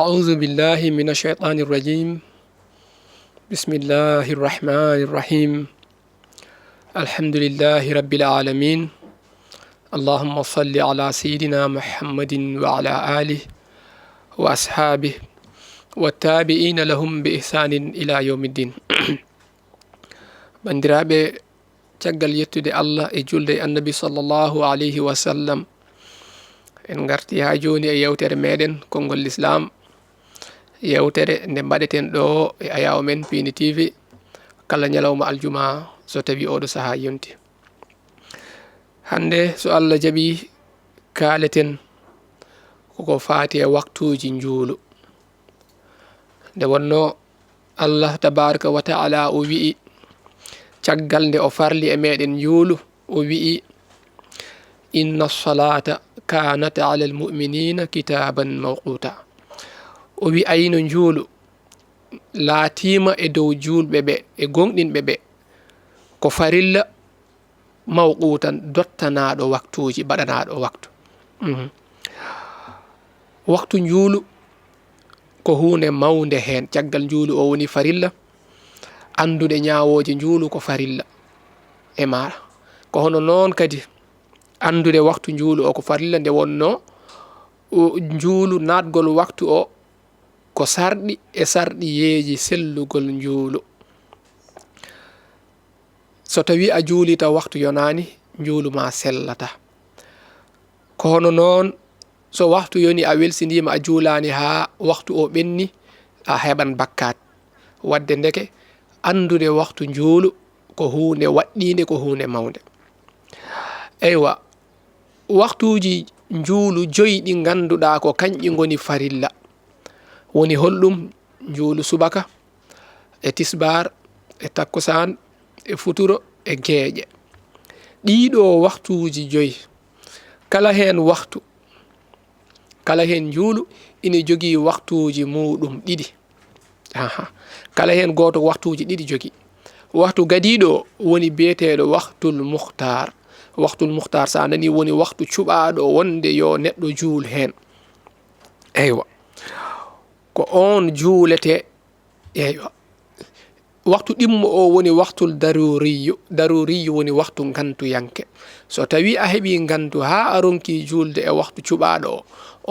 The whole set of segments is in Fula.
أعوذ بالله من الشيطان الرجيم بسم الله الرحمن الرحيم الحمد لله رب العالمين اللهم صل على سيدنا محمد وعلى آله وأصحابه والتابعين لهم بإحسان إلى يوم الدين بندرابي تقل يتدي الله إجل النبي صلى الله عليه وسلم en garti ha joni e yewtere meɗen konngol l'islam yewtere nde mbaɗeten ɗo e ayaw men Pini TV kala ñalawma aljuma so tawi oɗo saaha yonti hande so Allah jaaɓi kaleten koko fati e waktuji njuulu nde wonno Allah tabaraka wa ta'ala o wi'i caggal nde o farli e meɗen njuulu o wi'i inna salata kanat ala almu'minina kitaban mawquta o wi ayno njuulu laatima e dow julɓe ɓe e gonɗinɓe ɓe ko farilla mawqutan dottanaɗo waktuji baɗanaɗo waktu waktu njuulu ko hunde mawde hen caggal njuulu o woni farilla andude ñawoje njuulu ko farilla e maɗa ko hono noon kadi andude waktu njuulu o ko farilla nde wonno njuulu natgol waktu o ko sarɗi e sarɗiyeji sellugol njuulu so tawi a juuli taw waktu yonani njuulu ma sellata ko hono noon so waktu yoni a welsidima a juulani ha waktu o ɓenni a heɓan bakkat wadde ndeke andude waktu njuulu ko hunde waɗɗinde ko hunde mawde eywa waktuji njuulu joyi ɗi ganduɗa ko kañƴi goni farilla woni holɗum njuulu subaka e tisbar e takkusan e futuro e geeƴe ɗiɗo waktuji joyi kala hen waktu kala hen njuulu ina jogui waktuji muɗum ɗiɗi kala hen goto waktuji ɗiɗi jogui waktu gadiɗo woni biyeteɗo waktul muhtar waktul muhtar sa nani woni waktu cuɓaɗo wonde yo neɗɗo juul hen eywa ko on juulete eywa waktu ɗimmo o woni waktul daruriyu woni waktu gantuyanke so tawi a heeɓi gantu ha a ronki julde e waktu cuɓaɗo o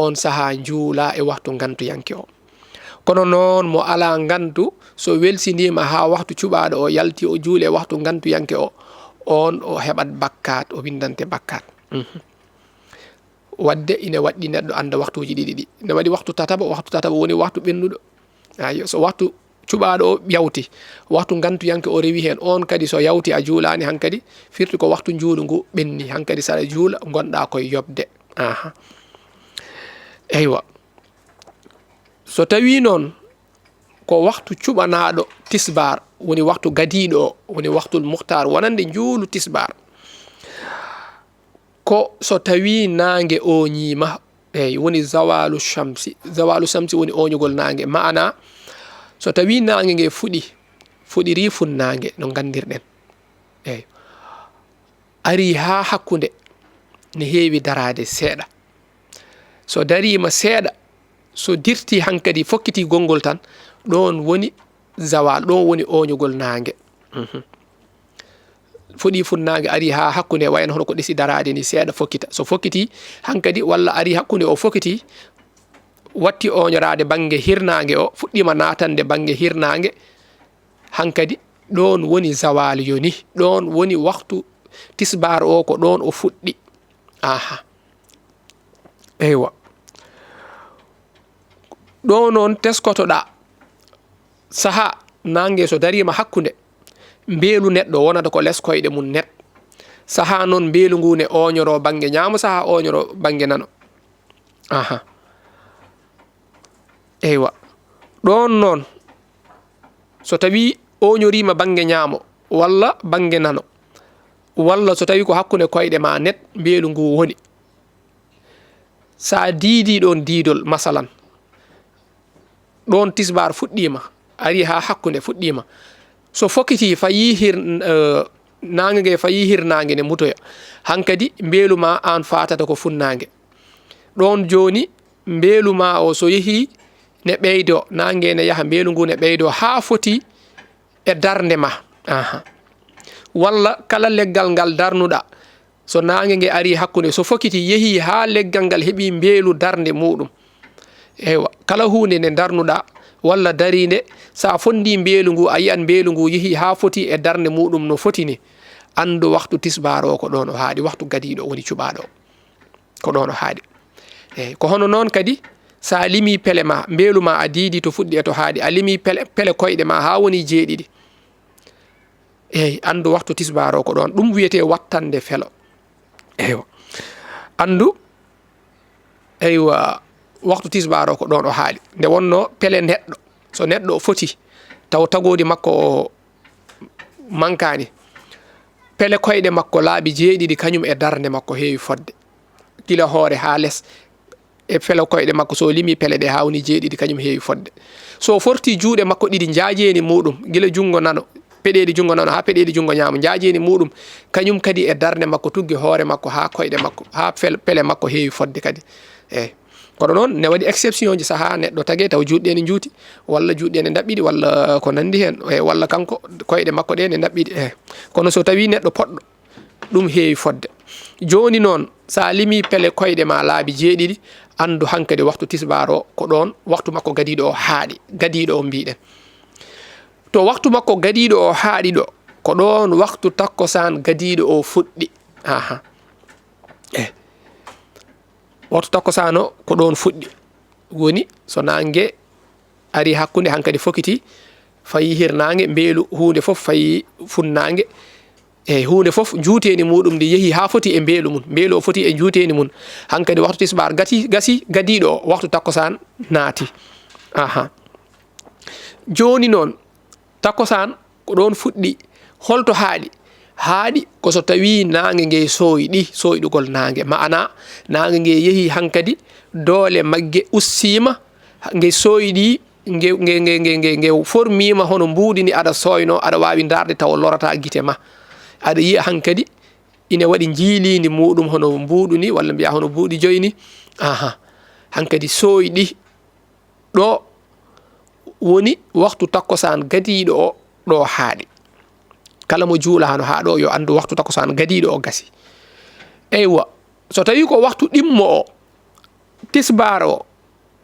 on saaha juula e waktu gantuyanke o kono noon mo ala gantu so welsidima ha waktu cuɓaɗo o yalti o juule e waktu gantuyanke o on o heɓat bakkat o windante bakkat wadde ina waɗɗi neɗɗo anda waktuji ɗiɗi ɗi ne waɗi waktu tataɓa woni waktu ɓennuɗo ayi so waktu cuɓaɗo o yawti waktu gantuyanke o rewi hen on kadi so yawti a juulani hankadi firti ko waktu njuulu ngu ɓenni hankadi saɗa juula gonɗa koye yobde eywa so tawi noon ko waktu cuɓanaɗo tisbar woni waktu gadiɗo o woni waktul muhtar wonande njuulu tisbar ko so tawi nangue o ñima eyyi woni zawalu shamsi woni oñugol nangue maana so tawi nangue ngue fuɗiri funnangue no gandirɗen eyyi ari ha hakkude ne heewi darade seeɗa so darima seeɗa so dirti hankadi fokkiti gongol tan ɗon woni zawal ɗon woni oñugol nangue fuɗi funnangue ari ha hakkude wayno hono ko ɗesi darade ni seeɗa fokkita so fokkiti hankadi walla ari hakkude o fokkiti watti oñorade banggue hirnangue o fuɗɗima natande banggue hirnangue hankadi ɗon woni zawal yoni ɗon woni waktu tisbar o ko ɗon o fuɗɗi eywa ɗo noon teskotoɗa saaha nangue so darima hakkude mbeelu neɗɗo wonata ko less koyɗe mum net saaha noon mbeelu ngu ne oñoro banggue ñaamo saaha oñoro banggue nano eywa ɗon noon so tawi oñorima banggue ñaamo walla banggue nano walla so tawi ko hakkude koyɗe ma net mbeelu ngu woni sa diidi ɗon diidol masalan ɗon tisbar fuɗɗima ari ha hakkude fuɗɗima so fokkiti fayi nangue ngue fayi hirnangue ne mutoya hankadi mbeeluma an fatata ko funnangue ɗon joni mbeeluma o so yeehi ne ɓeydo nangue ne yaha beelu ngu ne ɓeydo ha foti e darnde ma aha walla kala leggal ngal darnuɗa so nangue nge ari hakkude so fokiti yeehi ha leggal ngal heeɓi beelu darnde muɗum eywa kala hunde nde darnuɗa walla darinde sa fondi beelu ngu a yiyan beelu ngu yeehi ha foti e darnde muɗum no foti ni andu waktu tisbar o ko ɗon o haaɗi waktu gadiɗo woni cuɓaɗo ko ɗon o haaɗi eyyi ko hono noon kadi sa limi pele ma beelu ma a diidi to fuɗɗi e to haaɗi a limi pele koyɗe ma ha woni 7 eyyi andu waktu tisbar o ko ɗon ɗum wiyete wattande felo eywa andu eywa waktu tisbar o ko ɗon o haaɗi nde wonno pele neɗɗo so neɗɗo foti taw tagodi makko o mankani pele koyɗe makko laabi 7 kañum e darnde makko heewi fodde gila hoore ha less e pele koyɗe makko so limi pele ɗe ha woni 7 kañum heewi fodde so forti juuɗe makko ɗiɗi jaajeni muɗum gila jungo nano peɗeli jungo nano ha peɗeli jungo ñaamo jaajeni muɗum kañum kadi e darnde makko tuggi hoore makko ha koyɗe makko ha pele makko heewi fodde kadi eyyi kono noon ne waɗi exception ji saha neɗɗo tagui taw juuɗe ne juuti walla juuɗe ne dabɓiɗi walla ko nandi hen walla kanko koyɗe makko ɗe ne dabɓiɗi kono so tawi neɗɗo poɗɗo ɗum heewi fodde joni noon sa limi pele koyɗe ma laabi 7 andu hankadi waktu tisbar o ko ɗon waktu makko gadiɗo o haaɗi gadiɗo o mbiɗen to waktu makko gadiɗo o haaɗi ɗo ko ɗon waktu takkosan gadiɗo o fuɗɗi aha waktu takkosan o ko ɗon fuɗɗi woni so nangue ari hakkude hankadi fokiti fayi hirnangue beelu hunde foof fayi funnangue eyyi hunde foof juuteni muɗum nde yeehi ha foti e beelu mum beelu o foti e juuteni mum hankadi waktu tisbar gasi gadiɗo o waktu takkosan naati aha joni noon takkosan ko ɗon fuɗɗi holto haaɗi ko so tawi nangue nge soyɗugol nangue ma'ana nangue nge yeehi hankadi doole magge ussima nge soyɗi nge formima hono mbuɗini aɗa soyno aɗa wawi darde taw lorata guite ma aɗa yiya hankadi ina waɗi jiilidi muɗum hono mbuɗuni walla mbiya hono buuɗi joyni aha hankadi soyɗi ɗo woni waktu takkosan gadiɗo o ɗo haaɗi kala mo juulano ha ɗo yo andu waktu takkosan gadiɗo o gasi eywa so tawi ko waktu ɗimmo o tisbar o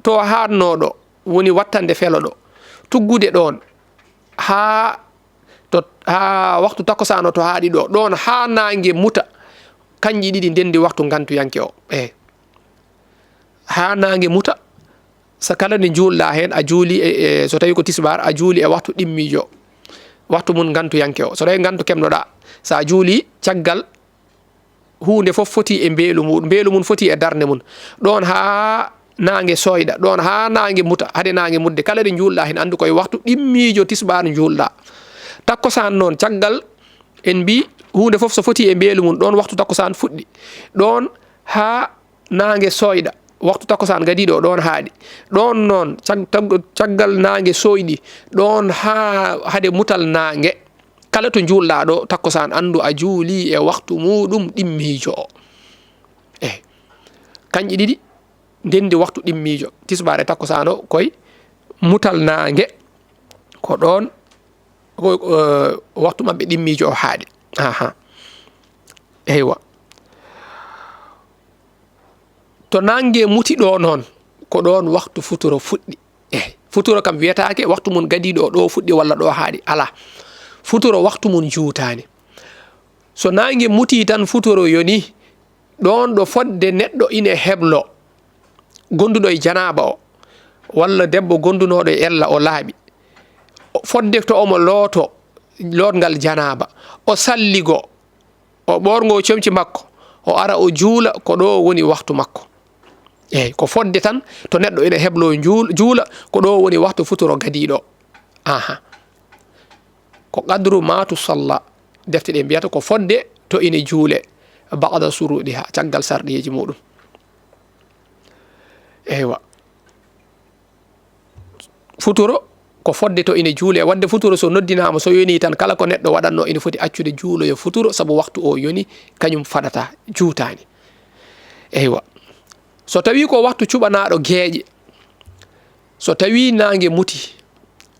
to haɗnoɗo woni wattande felo ɗo tuggude ɗon ha waktu takkosan o to haaɗi ɗo ɗon ha nangue muta kanƴi ɗiɗi ndendi waktu gantuyanke o ha nangue muta so kala nde juulɗa hen a juuli so tawi ko tisbar a juuli e waktu ɗimmijo waktu mum gantuyanke o so tawi gantu kemnoɗa sa juuli caggal hunde foof foti e beelu mum foti e darde mum ɗon ha nangue soyɗa ɗon ha nangue muta haade nangue mudde kala nde juulɗa hen andu koye waktu ɗimmijo tisbar juulɗa takkosan noon caggal en mbi hunde foof so foti e beelu mum ɗon waktu takkosan fuɗɗi ɗon ha nangue soyɗa waktu takkosan gadiɗo ɗon haaɗi ɗon noon caggal nangue soyɗi ɗon ha haade mutal nangue kala to juulɗa ɗo takkosan andu a juuli e waktu muɗum ɗimmijo o kanƴi ɗiɗi ndendi waktu ɗimmijo tisbar e takkosan o koye mutal nangue ko ɗon waktu mabɓe ɗimmijo o haaɗi aha eywa to nangue muti ɗo noon ko ɗon waktu futuro fuɗɗi futuro kam wiyatake waktu mum gadiɗo ɗo fuɗɗi walla ɗo haaɗi ala futuro waktu mum juutani so nangue muti tan futuro yoni ɗon ɗo fodde neɗɗo ine heblo gonduɗo e janaba o walla debbo gondunoɗo e ella o laaɓi fodde to omo looto lotgal janaba o salligo o ɓorgo comci makko o ara o juula ko ɗo woni waktu makko ko fodde tan to neɗɗo ina heblo juula ko ɗo woni waktu futuro gadiɗo aha ko qadru ma tusalla defte ɗe mbiyata ko fodde to ina juule ba'da surudiha caggal sarɗiji muɗum eywa futuro ko fodde to ina juule wadde futuro so noddinama so yoni tan kala ko neɗɗo waɗanno ina foti accude juuloyo futuro saabu waktu o yoni kañum fadata juutani eywa so tawi ko waktu cuɓanaɗo gueeƴe so tawi nange muti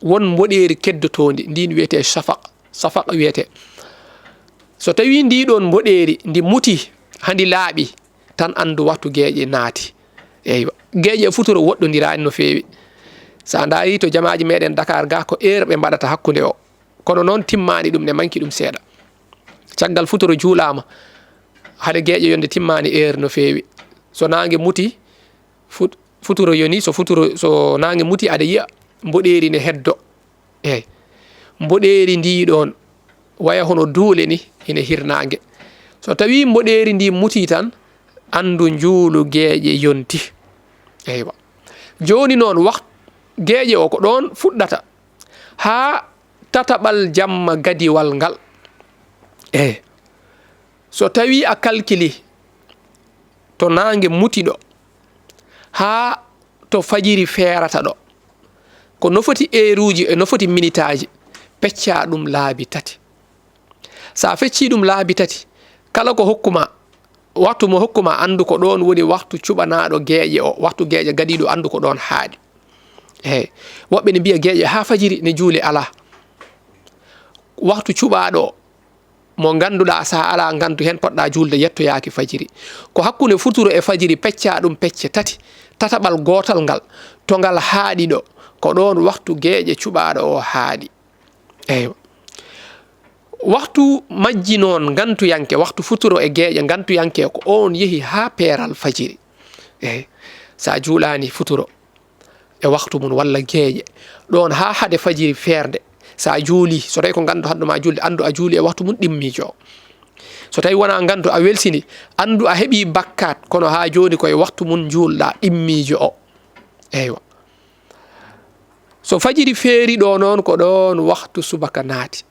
won mboɗeri keddotondi ndin wiyete safaq wiyete so tawi ndi ɗon mboɗeri ndi muti handi laaɓi tan andu wattu geeƴe naati eywa geeƴe futuro woɗɗodirani no feewi sa daari to jamaji meɗen Dakar ga ko heure ɓe mbaɗata hakkude o kono noon timmani ɗum ne manki ɗum seeɗa caggal futuro juulama haade geeƴe yonde timmani heure no feewi so nange muti futuro yoni so nange muti aɗa yiya mboɗeri ne heddo eyyi mboɗeri ndi ɗon waya hono duule ni ine hirnange so tawi mboɗeri ndi muti tan andu juulu geeƴe yonti eywa joni noon geeƴe o ko ɗon fuɗɗata ha tataɓal jamma gadiwal ngal eyyi so tawi a calculi to nange muti ɗo ha to fajiri feerata ɗo ko nofoti heure uji e nofoti minute aji pecca ɗum laabi tati sa fecci ɗum laabi tati kala ko hokkuma waktu mo hokkuma andu ko ɗon woni waktu cuɓanaɗo geeƴe o waktu geeƴe gadiɗo andu ko ɗon haaɗi eyyi woɓɓe ne mbiya geeƴe ha fajiri ne juuli ala waktu cuɓaɗo mo ganduɗa sa ala gandu hen poɗɗa julde yettoyaki fajiri ko hakkude futuro e fajiri pecca ɗum pecce tati tataɓal gotal ngal to ngal haaɗi ɗo ko ɗon waktu geeƴe cuɓaɗo o haaɗi eyyi waktu majji noon gantuyanke waktu futuro e geeƴe gantuyanke ko on yeehi ha peeral fajiri eyyi sa juulani futuro e waktu mum walla geeƴe ɗon ha hade fajiri feerde sa juuli so tawi ko gandu hadduma julde andu a juuli e waktu mum ɗimmijo so tawi wona gandu a welsini andu a heeɓi bakkat kono ha joni koye waktu mum juulɗa ɗimmijo o eywa so fajiri feeri ɗo noon ko ɗon waktu subaka naati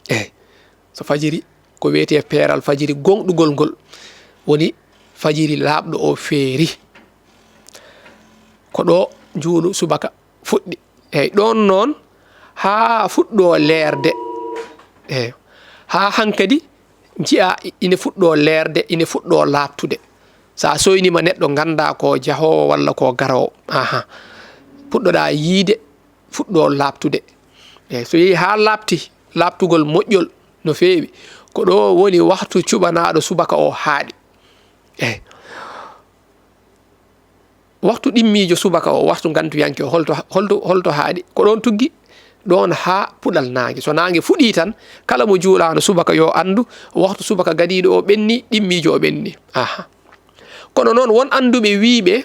eyyi so fajiri ko wiyete peeral fajiri gonɗugol ngol woni fajiri laaɓɗo o feeri ko ɗo juulu subaka fuɗɗi eyyi ɗon noon ha fuɗɗo leerde eyyi ha hankadi jiya ine fuɗɗo leerde ine fuɗɗo laaɓtude sa soynima neɗɗo ganda ko jahowo walla ko garowo puɗɗoɗa yiide fuɗɗo laaɓtude eyyi so yeehi ha laaɓti laaɓtugol moƴƴol no feewi ko ɗo woni waktu cuɓanaɗo subaka o haaɗi eyyi waktu ɗimmijo subaka o waktu gantuyanke o holto haaɗi ko ɗon tuggi ɗon ha puɗal nangue so nangue fuɗi tan kala mo juulano subaka yo andu waktu subaka gadiɗo o ɓenni ɗimmijo o ɓenni kono noon won anduɓe wiiɓe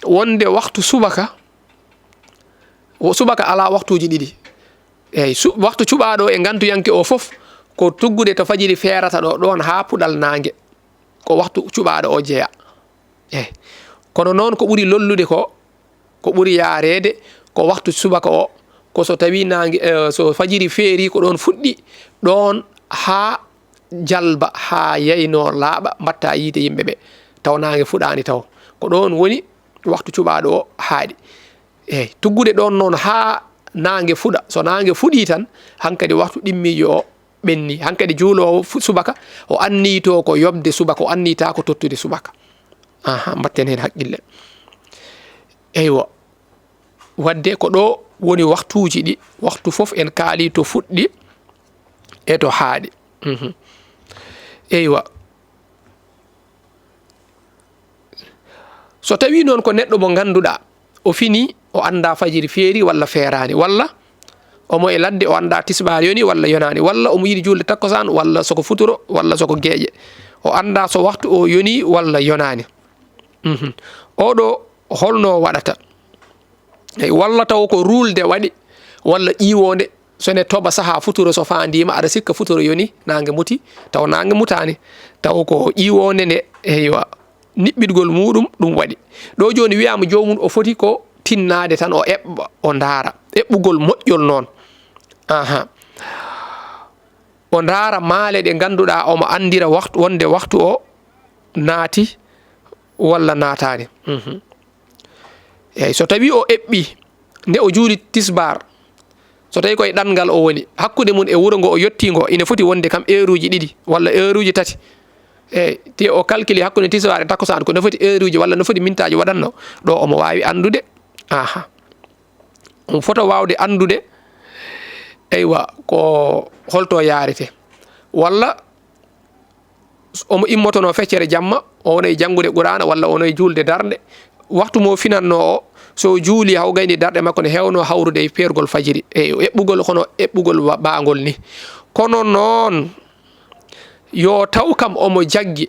wonde waktu subaka ala waktuji ɗiɗi eyyi waktu cuɓaɗo e gantuyanke o foof ko tuggude to fajiri feerata ɗo ɗon ha puɗal nangue ko waktu cuɓaɗo o jeeya eyyi kono noon ko ɓuuri lollude ko ɓuuri yaarede ko waktu subaka o ko so tawi nangue so fajiri feeri ko ɗon fuɗɗi ɗon ha jalba ha yeyno laaɓa mbatta yiide yimɓeɓe taw nangue fuɗani taw ko ɗon woni waktu cuɓaɗo o haaɗi eyyi tuggude ɗon noon ha nangue fuɗa so nangue fuɗi tan hankkadi waktu ɗimmijo o ɓenni hankkadi juulowo subaka o annito ko yobde subaka o annita ko tottude subaka mbatten hen haqqille eywa wadde ko ɗo woni waktuji ɗi waktu foof en kaali to fuɗɗi e to haaɗi eywa so tawi noon ko neɗɗo mo ganduɗa o fini o anda fajiri feeri walla feerani walla omo e ladde o anda tisbar yoni walla yonani walla omo yiɗi julde takkosan walla soko futuro walla soko geeƴe o anda so waktu o yoni walla yonani oɗo holno waɗata eyyi walla taw ko rulde waɗi walla ƴiwonde sone toɓa saaha futuro so fandima aɗa sikka futuro yoni nangue muti taw nangue mutani taw ko ƴiwonde nde eywa niɓɓiɗgol muɗum ɗum waɗi ɗo joni wiyama jomum o foti ko tinnade tan o eɓɓa o ndaara eɓɓugol moƴƴol noon o ndaara maale ɗe ganduɗa omo andira waktu wonde waktu o naati walla naatani eyyi so tawi o eɓɓi nde o juuli tisbar so tawi koye ɗanngal o woni hakkude mum e wuro ngo o yettigo ine foti wonde kam heure uji ɗiɗi walla heure uji tati eyyi te o calcule hakkude tisbar e takkosan ko no foti heure uji walla no foti mintaji waɗanno ɗo omo wawi andude aha on foto wawde andude eywa ko holto yarete walla omo immotono feccere jamma o wona e jangude qur'ana walla ono e julde darde waxtu mo finanno o so juuli haw gayni darde makko ne hewno hawrude e pergol fajiri e ebbugol hono ebbugol baangol ni kono non yo taw kam omo jaggi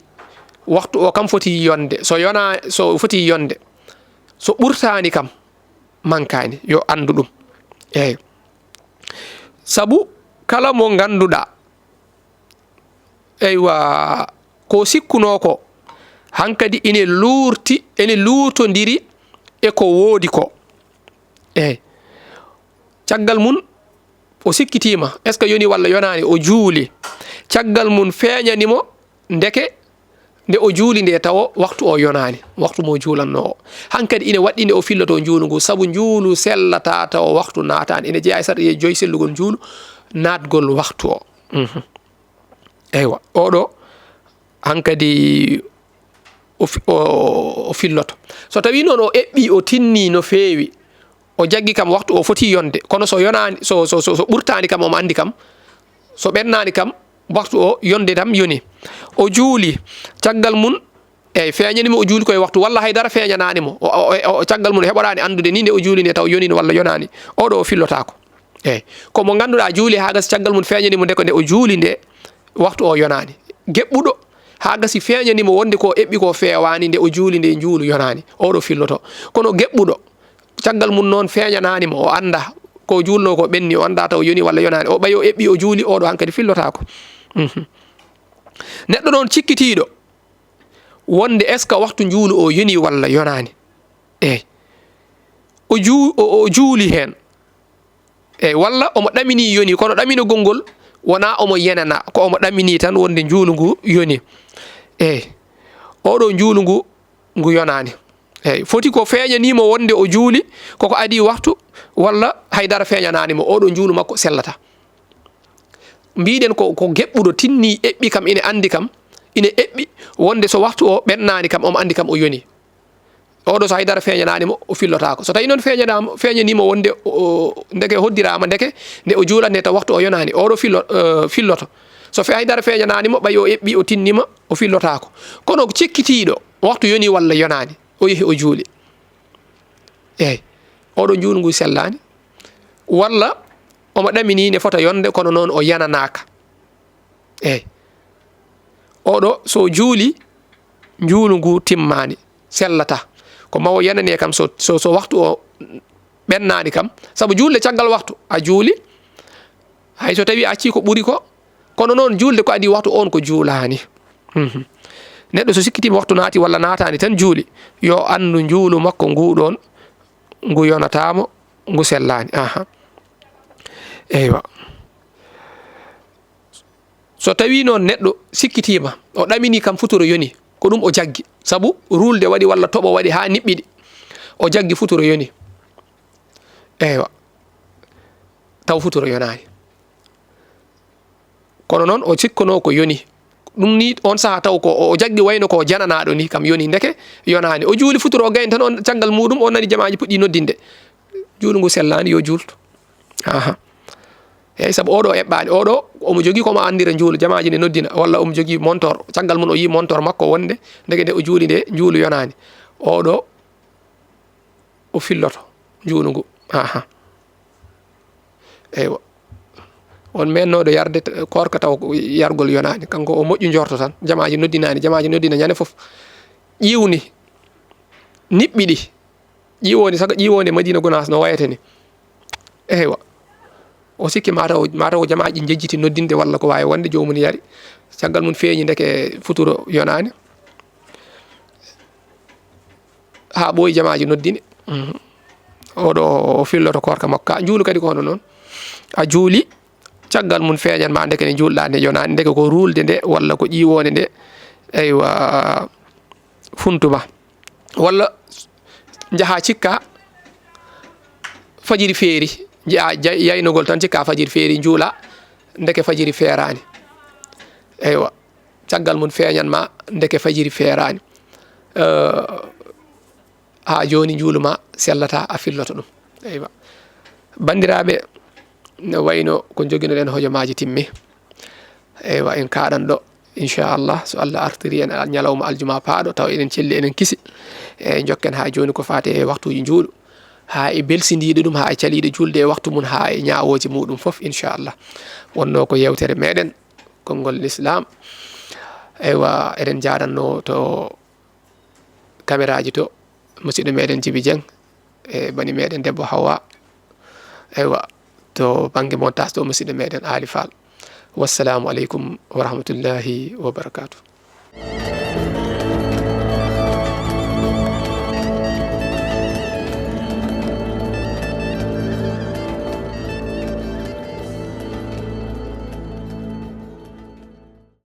waxtu o kam foti yonde so foti yonde so ɓurtani kam mankani yo andu ɗum eyyi sabu kala mo ganduɗa eywa ko sikkuno ko hankadi ine luutodiri e ko woodi ko eyyi caggal mun o sikkitima est ce que yoni walla yonani o juuli caggal mun feeñanimo ndeke nde o juuli nde tawo waktu o yonani waktu mo juulanno o hankadi ine waɗɗinde o filloto juulu ngu sabu juulu sellata tawa waktu natani ine jeeya sata e joyi sellugol juulu natgol waktu o eywa oɗo hankadi o filloto so tawi noon o eɓɓi o tinni no feewi o jaggi kam waktu o foti yonde kono so yonani so ɓurtani kam omo andi kam so ɓennani kam waktu o yonde tam yoni o juuli caggal mun eyyi feeñanimo o juuli koye waktu walla haydara feeñananimo o caggal mun heɓorani andude ni nde o juuli nde taw yonino walla yonani oɗo o fillotako eyyi komo ganduɗa juuli ha gasi caggal mun feeñanimo nde ko nde o juuli nde waktu o yonani geɓɓuɗo ha gasi feeñanimo wonde ko eɓɓi ko feewani nde o juuli nde juulu yonani oɗo filloto kono geɓɓuɗo caggal mun noon feeñananimo o anda ko julno ko ɓenni o anda taw yoni walla yonani o ɓayi o eɓɓi o juuli oɗo hankkadi fillotako neɗɗo noon cikkitiɗo wonde est ce que waktu juulu o yoni walla yonani eyyi o juuli hen eyyi walla omo ɗamini yoni kono ɗaminogol ngol wona omo yenana ko omo ɗamini tan wonde juulu ngu yoni eyyi oɗo juulu ngu yonani eyyi foti ko feeñanimo wonde o juuli koko adi waktu walla haydara feeñananimo oɗo juulu makko sellata mbiɗen ko geɓɓuɗo tinni eɓɓi kam ine andi kam ine eɓɓi wonde so waktu o ɓennani kam omo andi kam o yoni oɗo so haydara feeñananimo o fillotako so tawi noon feeñanimo wonde ndeke hoddirama ndeke nde o juulat nde taw waktu o yonani oɗo filloto so haydara feeñananimo ɓayi o eɓɓi o tinnima o fillotako kono cikkitiɗo waktu yoni walla yonani o yeehi o juuli eyyi oɗo juulu ngu sellani walla omo ɗamini ne fota yonde kono noon o yananaka eyyi oɗo so juuli juulu ngu timmani sellata ko mawo yanane kam so waktu o ɓennani kam saabu julde caggal waktu a juuli hay so tawi acci ko ɓuuri ko kono noon julde ko adi waktu on ko juulani neɗɗo so sikkitima waktu naati walla natani tan juuli yo andu juulu makko nguɗon ngu yonatamo ngu sellani eywa so tawi noon neɗɗo sikkitima o ɗamini kam futuro yoni ko ɗum o jaggi sabu rulde waɗi walla toɓo waɗi ha niɓɓiɗi o jaggi futuro yoni eywa taw futuro yonani kono noon o sikkono ko yoni ɗum ni on saaha taw ko o jaggi wayno ko jananaɗo ni kam yoni ndeke yonani o juuli futuro o gayni tan on caggal muɗum on nani jamaji puɗɗi noddinde juulu ngu sellani yo julto eyyi saabu oɗo eɓɓani oɗo omo jogui komo andira juulu jamaji ne noddina walla omo jogui montor caggal mun o yi montor makko wonde ndeke nde o juuli nde juulu yonani oɗo o filloto juulu ngu eywa on mennoɗo yarde korka taw yargol yonani kanko o moƴƴu jorto tan jamaji noddinani jamaji noddina ñande foof ƴiwni niɓɓiɗi ƴiwonde saga ƴiwonde Madina Gounass no wayata ni eywa o sikki mataw jamaji jejjiti noddinde walla ko wawi wonde jomum yari caggal mum feeñi ndeke futuro yonani ha ɓooyi jamaji noddini oɗo o filloto korka makko ka juulu kadi ko hono noon a juuli caggal mum feeñanma ndeke ne julɗa nde yonani ndeke ko rulde nde walla ko ƴiwonde nde eywa funtuma walla jaaha cikka fajiri feeri yaynogol tan cikka fajiri feeri juula ndeke fajiri feerani eywa caggal mum feeñanma ndeke fajiri feerani ha joni njuluma sellata a filloto ɗum eywa bandiraɓe no wayno ko joguinoɗen hojomaji timmi eywa en kaɗan ɗo inchallah so Allah artiri en ñalawma aljuma paaɗo taw enen celli enen kisi e jokken ha joni ko fate e waktuji juuɗo ha e belsidiɗo ɗum ha e caliɗo julde e waktu mum ha e ñawoji muɗum foof inchallah wonno ko yewtere meɗen konngol l'islam eywa eɗen jaranno to caméra ji to musidɗo meɗen Djiby Dieng e bani meɗen debbo Hawa eywa to banggue montage to musidɗo meɗen Ali Fall wassalamu aleykum wa rahmatullahi wa barakatuh